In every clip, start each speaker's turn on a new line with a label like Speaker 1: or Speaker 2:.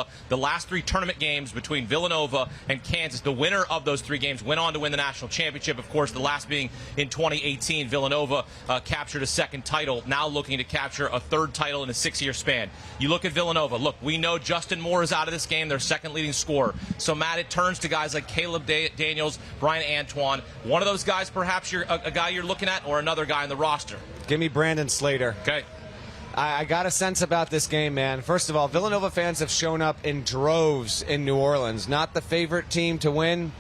Speaker 1: Villanova. The last 3 tournament games between Villanova and Kansas, the winner of those 3 games went on to win the national championship. Of course, the last being in 2018. Villanova captured a 2nd title, now looking to capture a 3rd title in a 6-year span. You look at Villanova. Look, we know Justin Moore is out of this game, their 2nd leading scorer. So, Matt, it turns to guys like Caleb Daniels, Brian Antoine. One of those guys, perhaps you're a guy you're looking at, or another guy in the roster?
Speaker 2: Give me Brandon Slater.
Speaker 1: Okay.
Speaker 2: I got a sense about this game, man. First of all, Villanova fans have shown up in droves in New Orleans. Not the favorite team to win.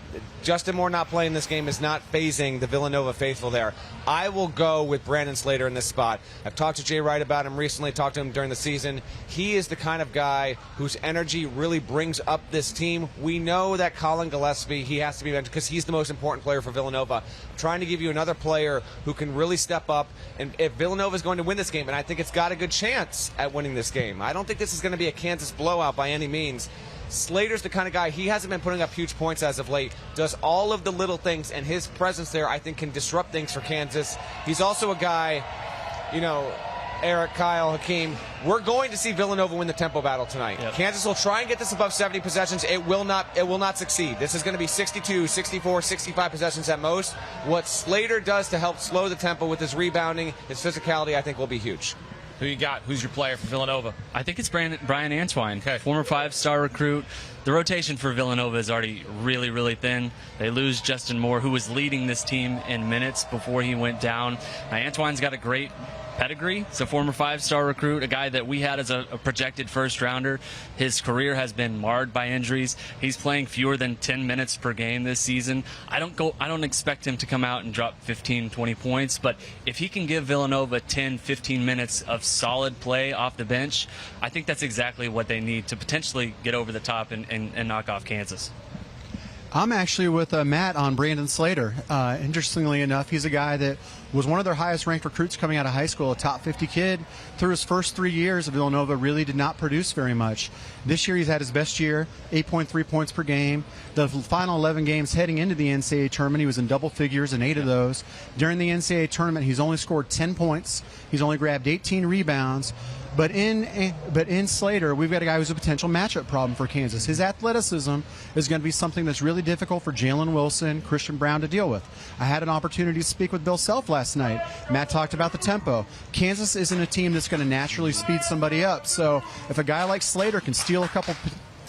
Speaker 2: Justin Moore not playing this game is not phasing the Villanova faithful there. I will go with Brandon Slater in this spot. I've talked to Jay Wright about him recently, talked to him during the season. He is the kind of guy whose energy really brings up this team. We know that Colin Gillespie, he has to be mentioned because he's the most important player for Villanova. I'm trying to give you another player who can really step up, and if Villanova is going to win this game, and I think it's got a good chance at winning this game. I don't think this is going to be a Kansas blowout by any means. Slater's the kind of guy, he hasn't been putting up huge points as of late, does all of the little things, and his presence there, I think, can disrupt things for Kansas. He's also a guy, you know, Eric, Kyle, Hakeem, we're going to see Villanova win the tempo battle tonight. Yep. Kansas will try and get this above 70 possessions. It will not succeed. This is going to be 62, 64, 65 possessions at most. What Slater does to help slow the tempo with his rebounding, his physicality, I think will be huge.
Speaker 1: Who you got? Who's your player for Villanova?
Speaker 3: I think it's Brian Antoine,
Speaker 1: okay.
Speaker 3: Former 5-star recruit. The rotation for Villanova is already really, really thin. They lose Justin Moore, who was leading this team in minutes before he went down. Antoine's got a great pedigree. He's a former 5-star recruit, a guy that we had as a projected 1st rounder. His career has been marred by injuries. He's playing fewer than 10 minutes per game this season. I don't expect him to come out and drop 15, 20 points, but if he can give Villanova 10, 15 minutes of solid play off the bench, I think that's exactly what they need to potentially get over the top and knock off Kansas.
Speaker 4: I'm actually with Matt on Brandon Slater. Interestingly enough, he's a guy that was one of their highest ranked recruits coming out of high school, a top 50 kid. Through his first 3 years, Villanova really did not produce very much. This year he's had his best year, 8.3 points per game. The final 11 games heading into the NCAA tournament, he was in double figures in 8 of those. During the NCAA tournament, he's only scored 10 points. He's only grabbed 18 rebounds. But in Slater, we've got a guy who's a potential matchup problem for Kansas. His athleticism is going to be something that's really difficult for Jalen Wilson, Christian Brown to deal with. I had an opportunity to speak with Bill Self last night. Matt talked about the tempo. Kansas isn't a team that's going to naturally speed somebody up. So if a guy like Slater can steal a couple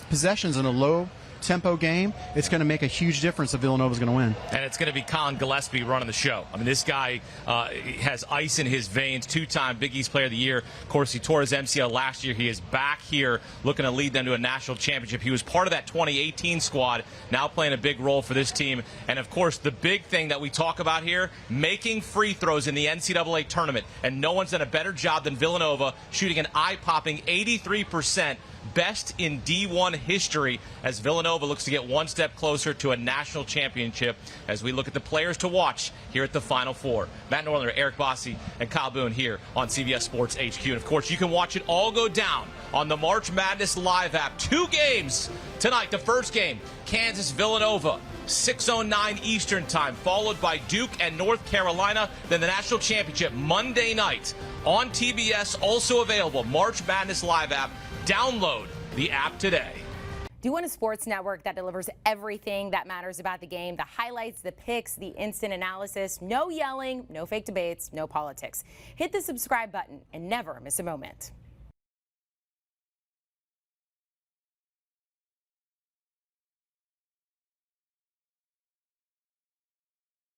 Speaker 4: possessions in a low tempo game, it's going to make a huge difference if Villanova's going to win.
Speaker 1: And it's going to be Colin Gillespie running the show. I mean, this guy has ice in his veins, 2-time Big East Player of the Year. Of course, he tore his MCL last year. He is back here looking to lead them to a national championship. He was part of that 2018 squad, now playing a big role for this team. And, of course, the big thing that we talk about here, making free throws in the NCAA tournament. And no one's done a better job than Villanova, shooting an eye-popping 83%. Best in D1 history, as Villanova looks to get one step closer to a national championship as we look at the players to watch here at the Final Four. Matt Norlander, Eric Bossi, and Kyle Boone here on CBS Sports HQ. And, of course, you can watch it all go down on the March Madness Live app. 2 games tonight. The first game, Kansas-Villanova, 6:09 Eastern Time, followed by Duke and North Carolina. Then the national championship Monday night on TBS, also available, March Madness Live app. Download the app today.
Speaker 5: Do you want a sports network that delivers everything that matters about the game? The highlights, the picks, the instant analysis, no yelling, no fake debates, no politics. Hit the subscribe button and never miss a moment.